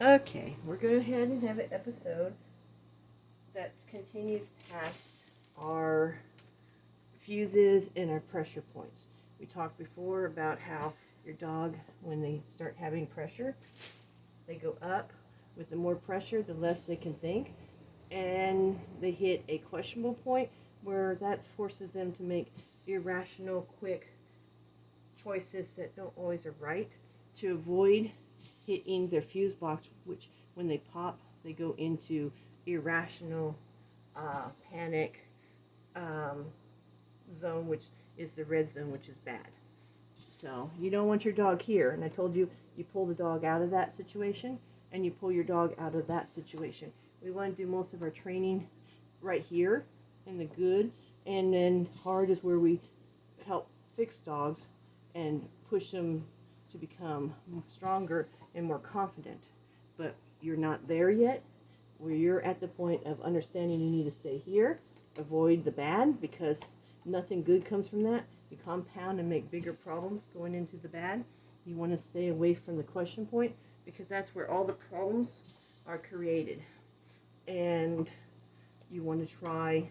Okay, we're going to go ahead and have an episode that continues past our fuses and our pressure points. We talked before about how your dog, when they start having pressure, they go up. With the more pressure, the less they can think, and they hit a questionable point where that forces them to make irrational, quick choices that don't always are right to avoid hitting their fuse box, which when they pop, they go into irrational panic um, zone, which is the red zone, which is bad. So you don't want your dog here. And I told you, you pull the dog out of that situation and you pull your dog out of that situation. We want to do most of our training right here in the good, and then hard is where we help fix dogs and push them to become stronger and more confident. But you're not there yet, where you're at the point of understanding you need to stay here, avoid the bad, because nothing good comes from that. You compound and make bigger problems going into the bad. You want to stay away from the question point, because that's where all the problems are created. And you want to try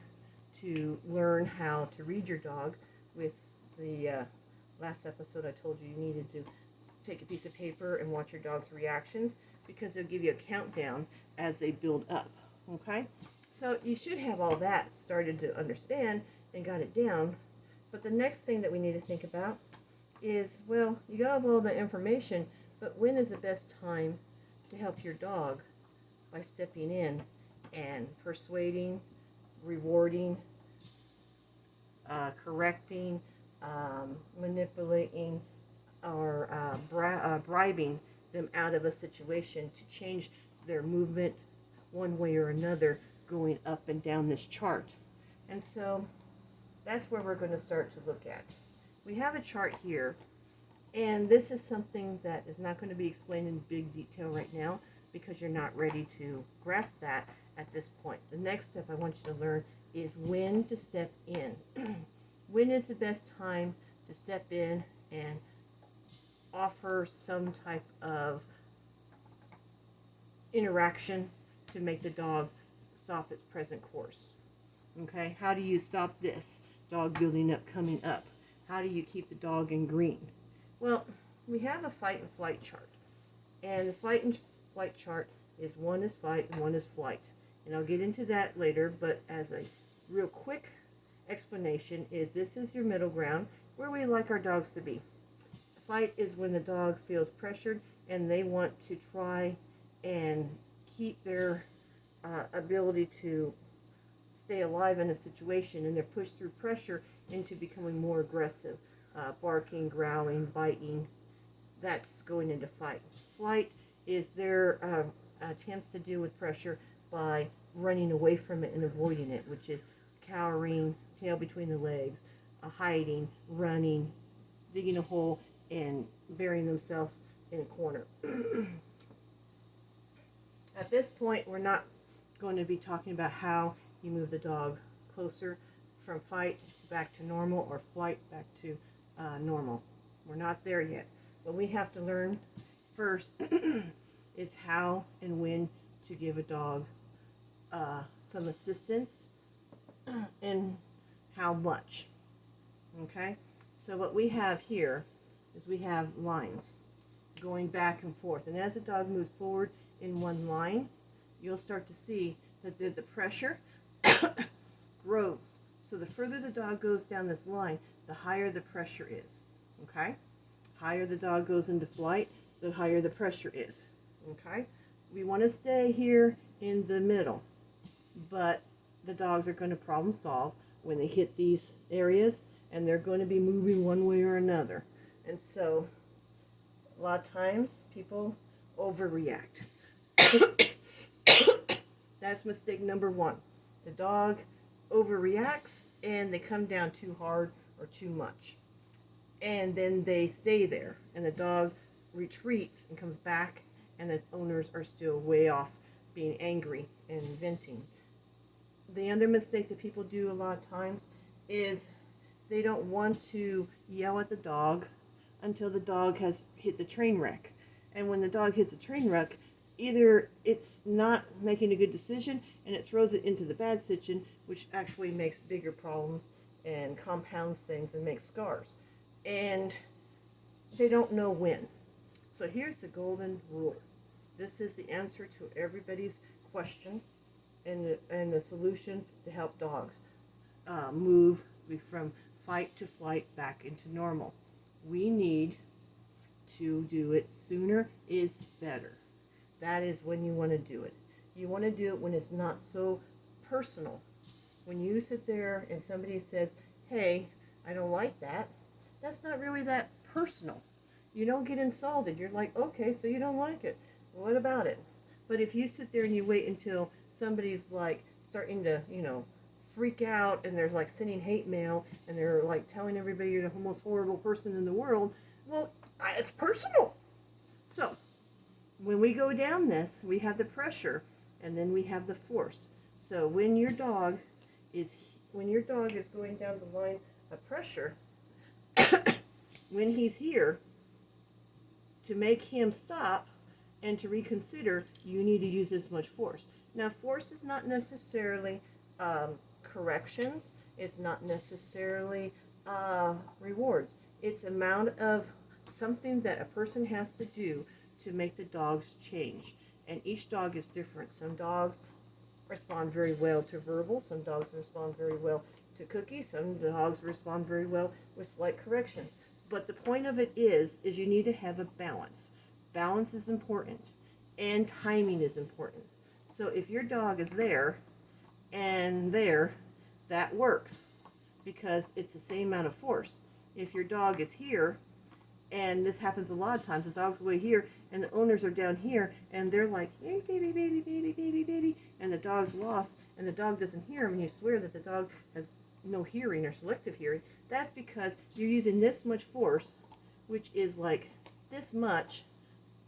to learn how to read your dog. With the last episode, I told you needed to take a piece of paper and watch your dog's reactions, because they'll give you a countdown as they build up. Okay? So you should have all that started to understand and got it down. But the next thing that we need to think about is, well, you have all the information, but when is the best time to help your dog by stepping in and persuading, rewarding, correcting, manipulating, or bribing them out of a situation to change their movement one way or another going up and down this chart. And so that's where we're going to start to look at. We have a chart here, and this is something that is not going to be explained in big detail right now, because you're not ready to grasp that at this point. The next step I want you to learn is when to step in. When is the best time to step in and offer some type of interaction to make the dog stop its present course. Okay, how do you stop this dog building up, coming up? How do you keep the dog in green? Well, we have a fight and flight chart, and the fight and flight chart is one is fight and one is flight, and I'll get into that later. But as a real quick explanation, is this is your middle ground where we like our dogs to be. Fight is when the dog feels pressured and they want to try and keep their ability to stay alive in a situation, and they're pushed through pressure into becoming more aggressive, barking, growling, biting. That's going into fight. Flight is their attempts to deal with pressure by running away from it and avoiding it, which is cowering, tail between the legs, hiding, running, digging a hole, and burying themselves in a corner. At this point, we're not going to be talking about how you move the dog closer from fight back to normal or flight back to normal. We're not there yet. What we have to learn first is how and when to give a dog some assistance and how much. Okay? So what we have here is we have lines going back and forth. And as the dog moves forward in one line, you'll start to see that the pressure grows. So the further the dog goes down this line, the higher the pressure is. Okay? Higher the dog goes into flight, the higher the pressure is. Okay? We want to stay here in the middle, but the dogs are going to problem solve when they hit these areas, and they're going to be moving one way or another. And so a lot of times people overreact. That's mistake number one. The dog overreacts and they come down too hard or too much. And then they stay there, and the dog retreats and comes back, and the owners are still way off being angry and venting. The other mistake that people do a lot of times is they don't want to yell at the dog until the dog has hit the train wreck. And when the dog hits the train wreck, either it's not making a good decision and it throws it into the bad situation, which actually makes bigger problems and compounds things and makes scars. And they don't know when. So here's the golden rule. This is the answer to everybody's question and the solution to help dogs move from fight to flight back into normal. We need to do it sooner is better. That is when you want to do it. You want to do it when it's not so personal. When you sit there and somebody says, hey, I don't like that, that's not really that personal. You don't get insulted. You're like, okay, so you don't like it. What about it? But if you sit there and you wait until somebody's like starting to, freak out and there's like sending hate mail and they're like telling everybody you're the most horrible person in the world, well, it's personal. So when we go down this, we have the pressure and then we have the force. So when your dog is going down the line of pressure, when he's here, to make him stop and to reconsider, you need to use this much force. Now, force is not necessarily corrections. It's not necessarily rewards. It's amount of something that a person has to do to make the dogs change. And each dog is different. Some dogs respond very well to verbal. Some dogs respond very well to cookies. Some dogs respond very well with slight corrections. But the point of it is you need to have a balance. Balance is important, and timing is important. So if your dog is there and there, that works because it's the same amount of force. If your dog is here, and this happens a lot of times, the dog's way here and the owners are down here and they're like, hey, baby, baby, baby, baby, baby, and the dog's lost and the dog doesn't hear him and you swear that the dog has no hearing or selective hearing, that's because you're using this much force, which is like this much,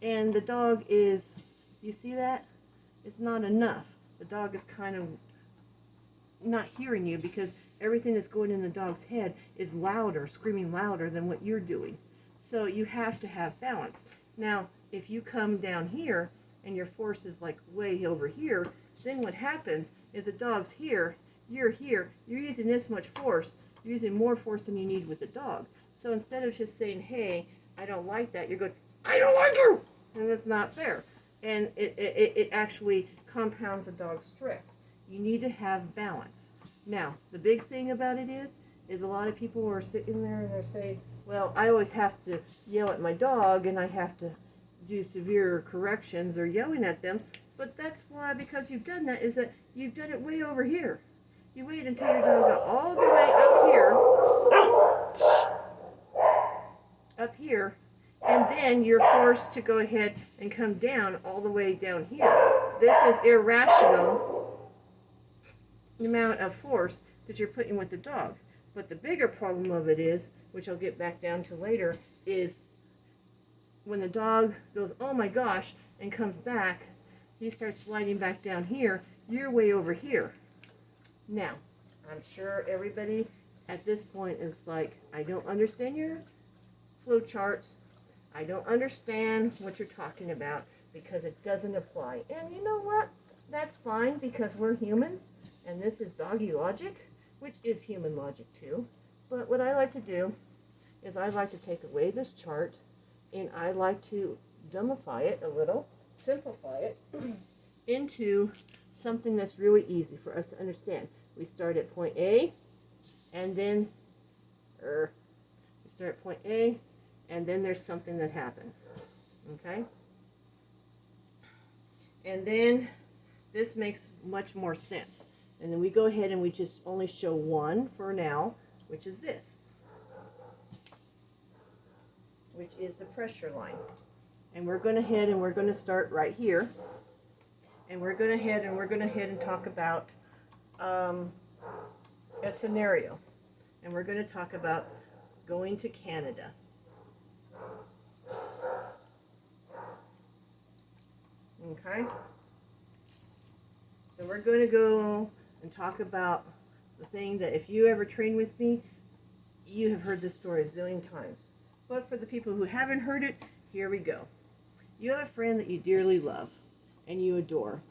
and the dog is, you see that? It's not enough. The dog is kind of not hearing you because everything that's going in the dog's head is louder, screaming louder than what you're doing. So you have to have balance. Now, if you come down here and your force is like way over here, then what happens is the dog's here, you're using this much force, you're using more force than you need with the dog. So instead of just saying, hey, I don't like that, you're going, I don't like you! And that's not fair. And it actually compounds a dog's stress. You need to have balance. Now, the big thing about it is a lot of people are sitting there and they're saying, well, I always have to yell at my dog and I have to do severe corrections or yelling at them. But that's why, because you've done that, is that you've done it way over here. You wait until your dog got all the way up here, and then you're forced to go ahead and come down all the way down here. This is irrational amount of force that you're putting with the dog. But the bigger problem of it is, which I'll get back down to later, is when the dog goes, oh my gosh, and comes back, he starts sliding back down here, you're way over here. Now, I'm sure everybody at this point is like, I don't understand your flow charts. I don't understand what you're talking about because it doesn't apply. And you know what? That's fine because we're humans and this is doggy logic, which is human logic too. But what I like to do is I like to take away this chart and I like to dumbify it a little, simplify it into something that's really easy for us to understand. We start at point A, and then we start at point A, and then there's something that happens. Okay? And then this makes much more sense. And then we go ahead and we just only show one for now, which is this, which is the pressure line. And we're going ahead and we're going to start right here. And we're going ahead and talk about a scenario. And we're going to talk about going to Canada. Okay? So we're going to go and talk about the thing that if you ever train with me, you have heard this story a zillion times. But for the people who haven't heard it, here we go. You have a friend that you dearly love, and you adore,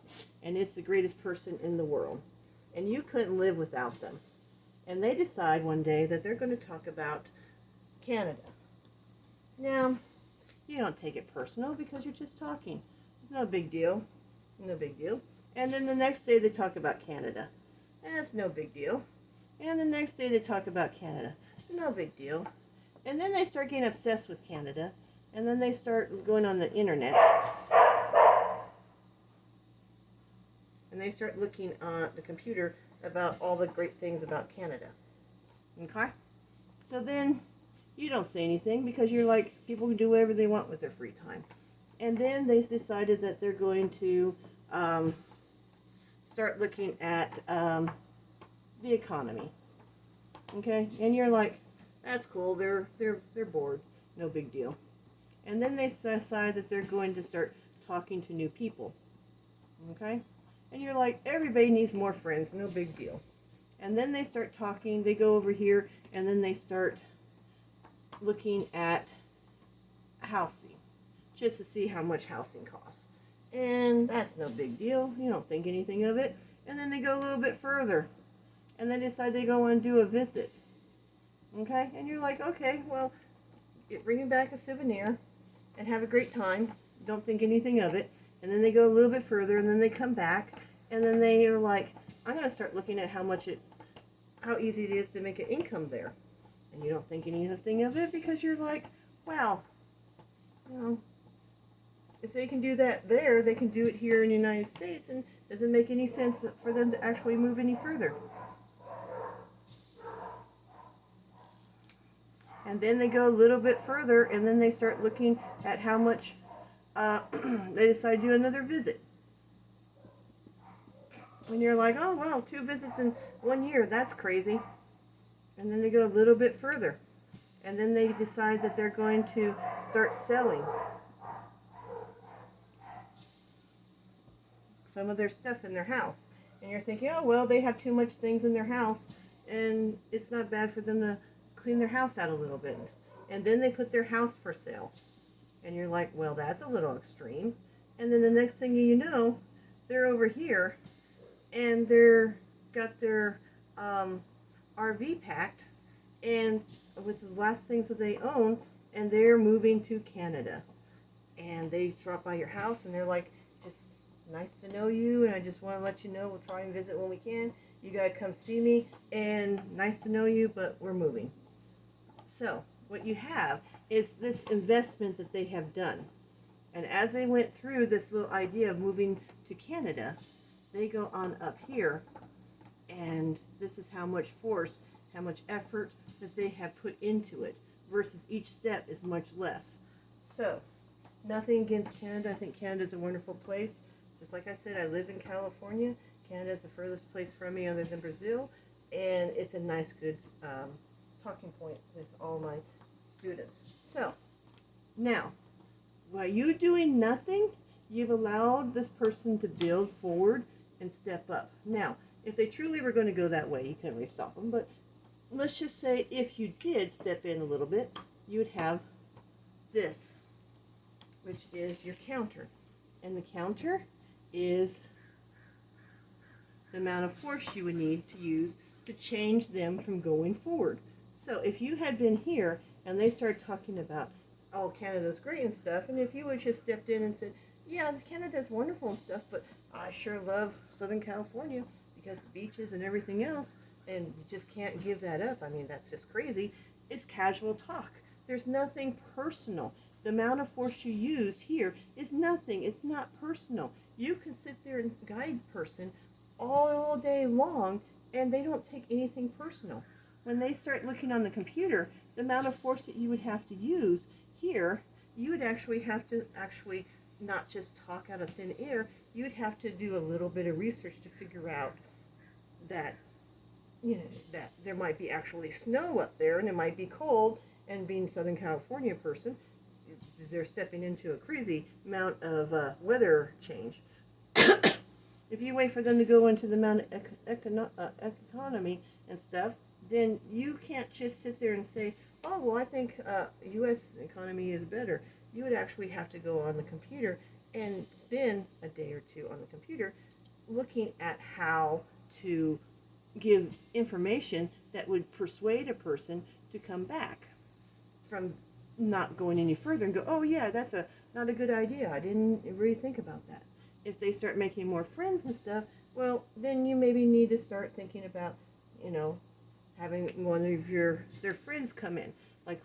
and it's the greatest person in the world, and you couldn't live without them. And they decide one day that they're going to talk about Canada. Now, you don't take it personal because you're just talking. It's no big deal. No big deal. And then the next day they talk about Canada. That's no big deal. And the next day they talk about Canada. No big deal. And then they start getting obsessed with Canada. And then they start going on the internet. And they start looking on the computer about all the great things about Canada. Okay? So then you don't say anything because you're like, people can do whatever they want with their free time. And then they decided that they're going to start looking at the economy. Okay? And you're like, that's cool. They're bored. No big deal. And then they decide that they're going to start talking to new people. Okay? And you're like, everybody needs more friends. No big deal. And then they start talking. They go over here, and then they start looking at housing, just to see how much housing costs. And that's no big deal. You don't think anything of it. And then they go a little bit further, and they decide they go and do a visit. Okay? And you're like, okay, well, bring back a souvenir and have a great time. Don't think anything of it. And then they go a little bit further, and then they come back, and then they are like, I'm going to start looking at how easy it is to make an income there. And you don't think anything of it because you're like, wow, you know, if they can do that there, they can do it here in the United States, and it doesn't make any sense for them to actually move any further. And then they go a little bit further, and then they start looking at how much they decide to do another visit. And you're like, oh, wow, 2 visits in 1 year, that's crazy. And then they go a little bit further. And then they decide that they're going to start selling some of their stuff in their house. And you're thinking, oh, well, they have too much things in their house, and it's not bad for them to clean their house out a little bit. And then they put their house for sale. And you're like, well, that's a little extreme. And then the next thing you know, they're over here, and they're got their RV packed, and with the last things that they own, and they're moving to Canada. And they drop by your house, and they're like, just nice to know you, and I just want to let you know we'll try and visit when we can. You gotta come see me, and nice to know you, but we're moving. So what you have is this investment that they have done. And as they went through this little idea of moving to Canada, they go on up here, and this is how much force, how much effort that they have put into it, versus each step is much less. So, nothing against Canada. I think Canada is a wonderful place. Just like I said, I live in California. Canada is the furthest place from me other than Brazil, and it's a nice, good talking point with all my students. So, now, while you doing nothing, you've allowed this person to build forward and step up. Now, if they truly were going to go that way, you can't really stop them, but let's just say if you did step in a little bit, you would have this, which is your counter. And the counter is the amount of force you would need to use to change them from going forward. So if you had been here and they started talking about, oh, Canada's great and stuff, and if you would just stepped in and said, yeah, Canada's wonderful and stuff, but I sure love Southern California because the beaches and everything else, and you just can't give that up. I mean, that's just crazy. It's casual talk. There's nothing personal. The amount of force you use here is nothing. It's not personal. You can sit there and guide a person all day long, and they don't take anything personal. When they start looking on the computer, the amount of force that you would have to use here, you would actually have to not just talk out of thin air. You'd have to do a little bit of research to figure out that, you know, that there might be actually snow up there, and it might be cold, and being a Southern California person, they're stepping into a crazy amount of weather change. If you wait for them to go into the amount of economy and stuff, then you can't just sit there and say, oh, well, I think U.S. economy is better. You would actually have to go on the computer and spend a day or two on the computer looking at how to give information that would persuade a person to come back from not going any further and go, oh yeah, that's not a good idea. I didn't really think about that. If they start making more friends and stuff, well, then you maybe need to start thinking about, you know, having one of their friends come in, like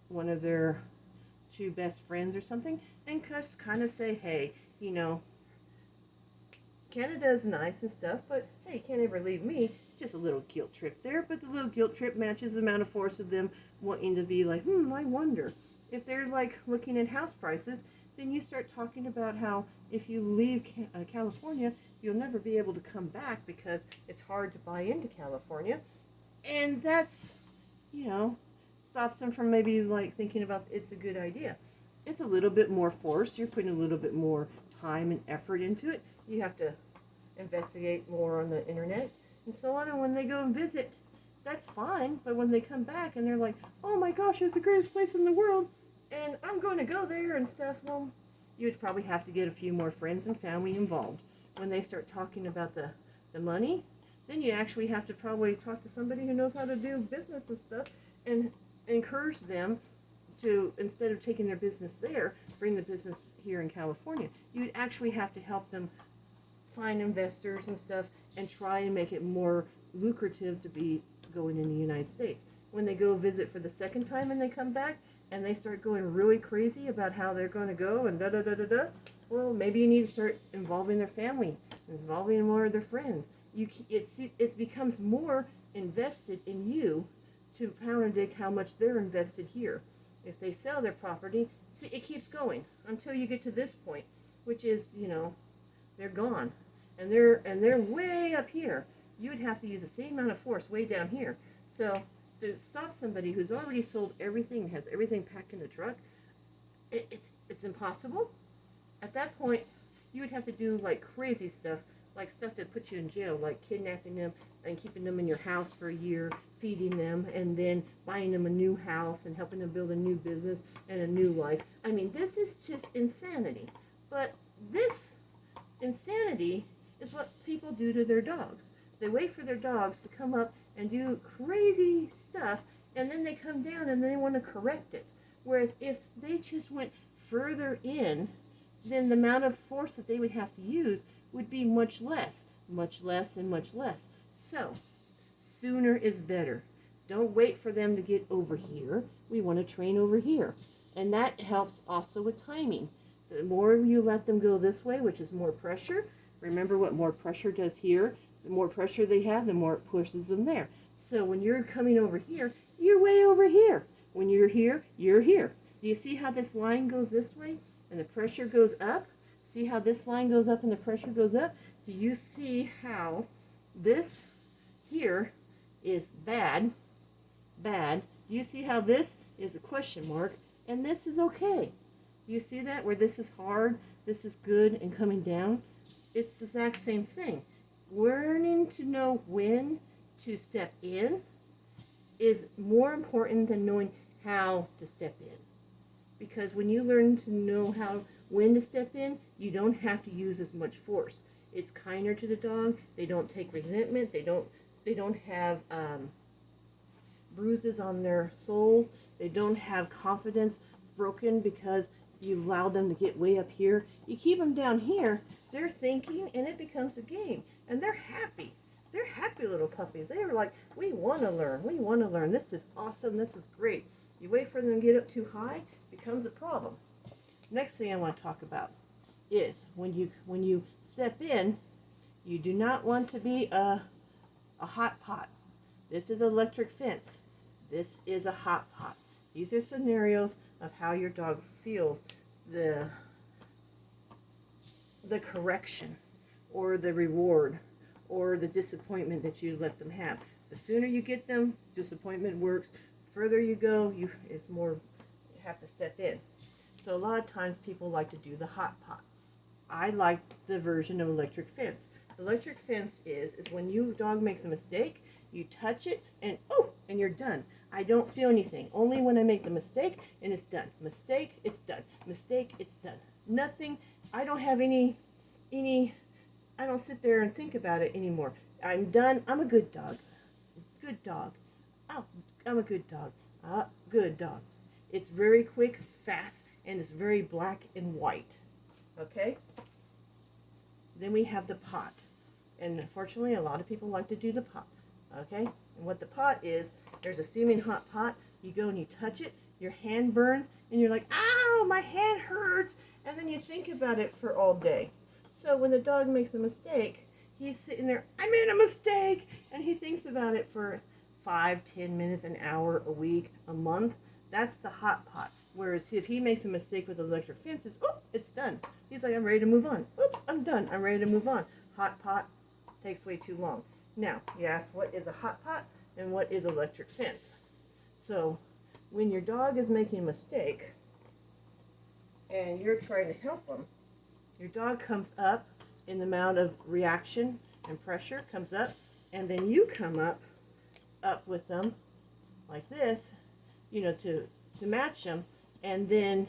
one of their two best friends or something, and just kind of say, hey, you know, Canada's nice and stuff, but hey, you can't ever leave me. Just a little guilt trip there, but the little guilt trip matches the amount of force of them wanting to be like, I wonder. If they're like looking at house prices, then you start talking about how if you leave California, you'll never be able to come back because it's hard to buy into California. And that's, you know, stops them from maybe like thinking about it's a good idea. It's a little bit more force. You're putting a little bit more time and effort into it. You have to investigate more on the internet and so on. And when they go and visit, that's fine. But when they come back and they're like, oh my gosh, it's the greatest place in the world, and I'm going to go there and stuff, well, you'd probably have to get a few more friends and family involved. When they start talking about the money, then you actually have to probably talk to somebody who knows how to do business and stuff and encourage them to, instead of taking their business there, bring the business here in California. You'd actually have to help them find investors and stuff and try and make it more lucrative to be going in the United States. When they go visit for the second time and they come back and they start going really crazy about how they're going to go and da-da-da-da-da, well, maybe you need to start involving their family, involving more of their friends. It becomes more invested in you to pound how much they're invested here. If they sell their property, see, it keeps going until you get to this point, which is, you know, they're gone, and they're way up here. You would have to use the same amount of force way down here. So to stop somebody who's already sold everything, has everything packed in a truck, it's impossible. At that point, you would have to do like crazy stuff, like stuff that puts you in jail, like kidnapping them and keeping them in your house for a year, feeding them, and then buying them a new house and helping them build a new business and a new life. I mean, this is just insanity. But this insanity is what people do to their dogs. They wait for their dogs to come up and do crazy stuff, and then they come down and they want to correct it. Whereas if they just went further in, then the amount of force that they would have to use would be much less, and much less. So, sooner is better. Don't wait for them to get over here. We want to train over here. And that helps also with timing. The more you let them go this way, which is more pressure, remember what more pressure does here? The more pressure they have, the more it pushes them there. So when you're coming over here, you're way over here. When you're here, you're here. Do you see how this line goes this way and the pressure goes up? See how this line goes up and the pressure goes up? Do you see how this here is bad? Do you see how this is a question mark and this is okay? You see that? Where this is hard, this is good, and coming down? It's the exact same thing. Learning to know when to step in is more important than knowing how to step in. Because when you learn to know when to step in, you don't have to use as much force. It's kinder to the dog. They don't take resentment. They don't have bruises on their soles. They don't have confidence broken because you allow them to get way up here. You keep them down here, they're thinking, and it becomes a game. And they're happy. They're happy little puppies. They are like, we want to learn. We want to learn. This is awesome. This is great. You wait for them to get up too high, becomes a problem. Next thing I want to talk about is when you step in, you do not want to be a hot pot. This is electric fence. This is a hot pot. These are scenarios of how your dog feels the correction or the reward or the disappointment that you let them have. The sooner you get them, disappointment works. Further you go, it's more you have to step in. So a lot of times people like to do the hot pot. I like the version of electric fence. Electric fence is when your dog makes a mistake, you touch it and you're done. I don't feel anything. Only when I make the mistake and it's done. Mistake, it's done. Mistake, it's done. Nothing I don't have any, I don't sit there and think about it anymore. I'm done. I'm a good dog. Good dog. Oh, I'm a good dog. Good dog. It's very quick, fast, and it's very black and white. Okay? Then we have the pot. And unfortunately, a lot of people like to do the pot. Okay? And what the pot is, there's a steaming hot pot. You go and you touch it, your hand burns, and you're like, ow, my hand hurts. And then you think about it for all day. So when the dog makes a mistake, he's sitting there, I made a mistake. And he thinks about it for 5, 10 minutes, an hour, a week, a month. That's the hot pot. Whereas if he makes a mistake with the electric fence, it's done. He's like, I'm ready to move on. Oops, I'm done. I'm ready to move on. Hot pot takes way too long. Now, you ask, what is a hot pot and what is electric fence? So, when your dog is making a mistake and you're trying to help him, your dog comes up in the amount of reaction and pressure comes up, and then you come up with them like this, to match them, and then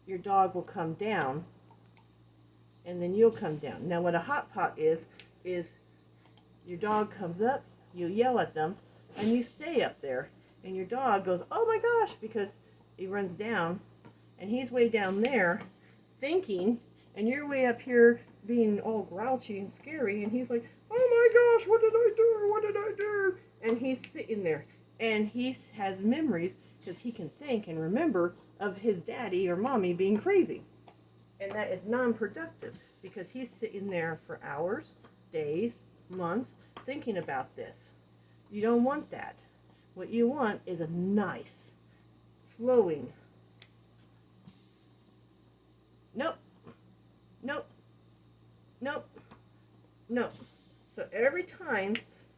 your dog will come down, and then you'll come down. Now, what a hot pot is your dog comes up, you yell at them, and you stay up there, and your dog goes, oh my gosh, because he runs down, and he's way down there thinking, and you're way up here being all grouchy and scary, and he's like, oh my gosh, what did I do? What did I do? And he's sitting there, and he has memories, because he can think and remember of his daddy or mommy being crazy. And that is non-productive, because he's sitting there for hours, days, months, thinking about this. You don't want that. What you want is a nice, flowing, nope, nope, nope, nope. So every time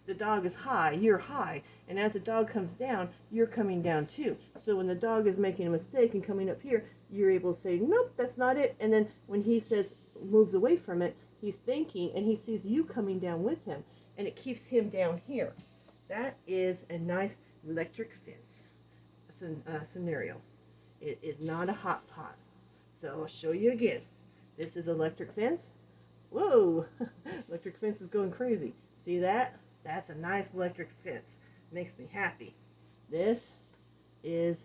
the dog is high, you're high. And as the dog comes down, you're coming down too. So when the dog is making a mistake and coming up here, you're able to say, nope, that's not it. And then when he says, moves away from it, he's thinking, and he sees you coming down with him. And it keeps him down here. That is a nice electric fence scenario. It is not a hot pot. So I'll show you again. This is electric fence. Whoa, electric fence is going crazy. See that? That's a nice electric fence. Makes me happy. This is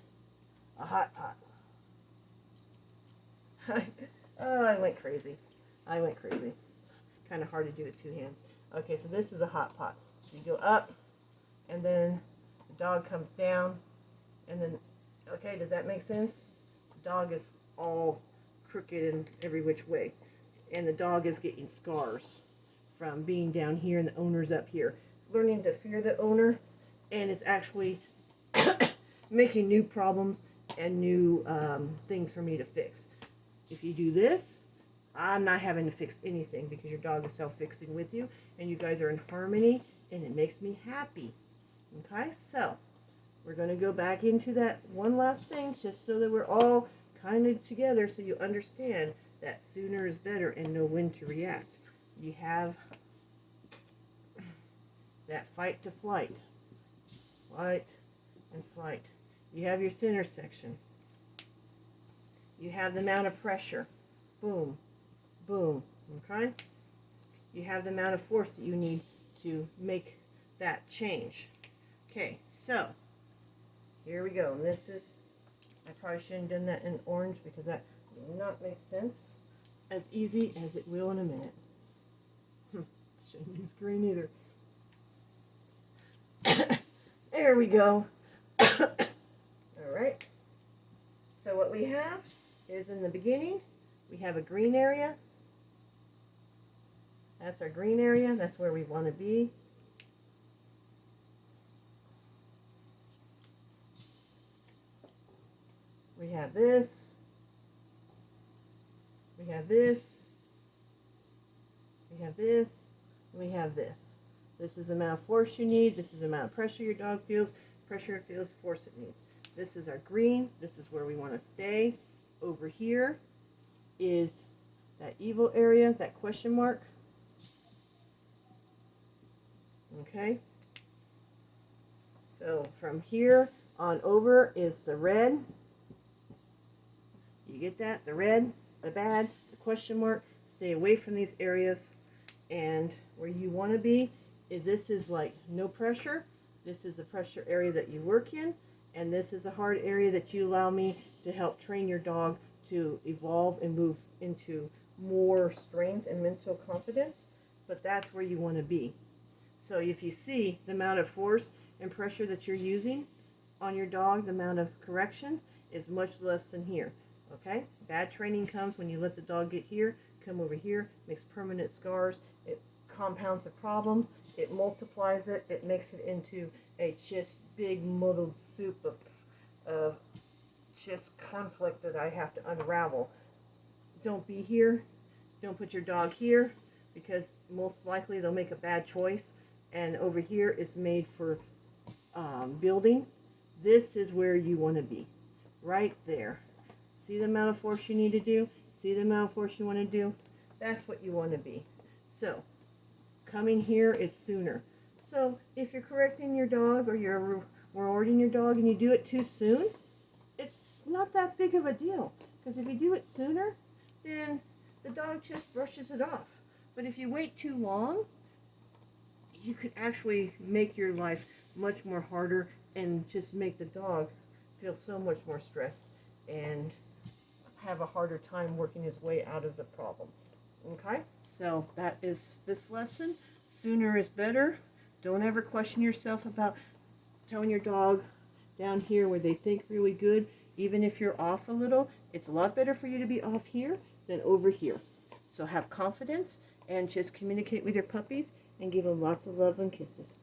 a hot pot. I went crazy. I went crazy. It's kind of hard to do with two hands. Okay, so this is a hot pot. So you go up, and then the dog comes down, and then, okay, does that make sense? The dog is all crooked in every which way. And the dog is getting scars from being down here, and the owner's up here. It's learning to fear the owner, and it's actually making new problems and new things for me to fix. If you do this, I'm not having to fix anything, because your dog is self-fixing with you, and you guys are in harmony, and it makes me happy. Okay, so we're going to go back into that one last thing, just so that we're all kind of together, so you understand that sooner is better and know when to react. You have that fight to flight. Fight and flight. You have your center section. You have the amount of pressure. Boom. Boom. Okay? You have the amount of force that you need to make that change. Okay, so here we go. And this is, I probably shouldn't have done that in orange, because that will not make sense as easy as it will in a minute. Shouldn't use green either. There we go. Alright. So what we have is, in the beginning, we have a green area. That's our green area. That's where we want to be. We have this. We have this. We have this. We have this. This is the amount of force you need. This is the amount of pressure your dog feels. Pressure it feels, force it needs. This is our green. This is where we want to stay. Over here is that evil area, that question mark. Okay. So from here on over is the red. You get that? The red, the bad, the question mark, stay away from these areas. And where you want to be is this is like no pressure. This is a pressure area that you work in, and this is a hard area that you allow me to help train your dog to evolve and move into more strength and mental confidence. But that's where you want to be. So if you see the amount of force and pressure that you're using on your dog, the amount of corrections is much less than here. Okay? Bad training comes when you let the dog get here, come over here, makes permanent scars. It compounds the problem. It multiplies it. It makes it into a just big muddled soup of just conflict that I have to unravel. Don't be here. Don't put your dog here, because most likely they'll make a bad choice. And over here is made for building. This is where you want to be. Right there. See the amount of force you need to do? See the amount of force you want to do? That's what you want to be. So, coming here is sooner. So, if you're correcting your dog or you're rewarding your dog and you do it too soon, it's not that big of a deal. Because if you do it sooner, then the dog just brushes it off. But if you wait too long, you could actually make your life much more harder and just make the dog feel so much more stress and have a harder time working his way out of the problem. Okay? So that is this lesson. Sooner is better. Don't ever question yourself about telling your dog down here where they think really good. Even if you're off a little, it's a lot better for you to be off here than over here. So have confidence and just communicate with your puppies and give them lots of love and kisses.